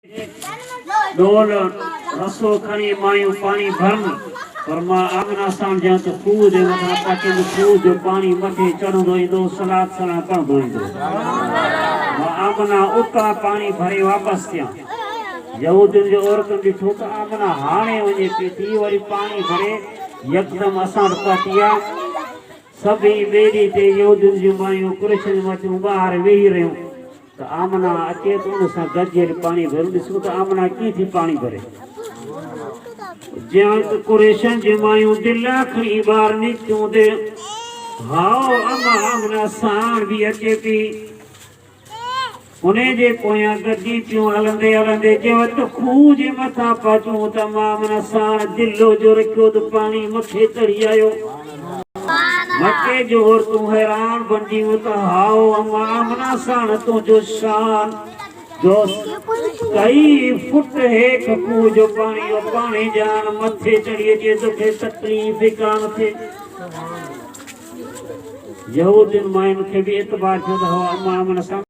डोल रसो खणी मायूं पानी भरन पर मां आमना साण जा तो खूह जे मथां ताकि खूह जो पानी मथे चढ़ंदो ईंदो सलाद सलाह पवंदो ईंदो मां आमना उतां पानी भरे वापसि थियां यहूदियुनि जो औरतुनि ॾिठो त आमना हाणे वञे पई थी वरी पानी भरे यकदमि असां वटि पहुती आहे सभई ॿेड़ी ते यहूदियुनि जूं मायूं कुरैशियुनि मायूं ॿाहिरि वेही रहियूं त आमना अचे त उन सां गॾियल पानी भरूं ॾिसूं त आमना कीअं थी पानी भरे ज्यां त कुरैशियुनि जी मायूं दिलि खणी ॿाहिरि निकितियूं ते हाओ आमना साण बि अचे पई उन जे पोयां गॾिजी पियूं हलंदे हलंदे चयो त खूह जे मथां पहुचूं त मां आमना साण दिलो जो रखियो त पानी मथे चढ़ी आयो मके जो और तू हैरान बंदी हो तो हाओ आमना साण तुझो शान जो कई फुट है खूह जो पानी जान मथे चढ़िए जे तोखे तकलीफ़ कान थे यहूदियुनि मायुनि खे बि एतबार थियो त आमना सां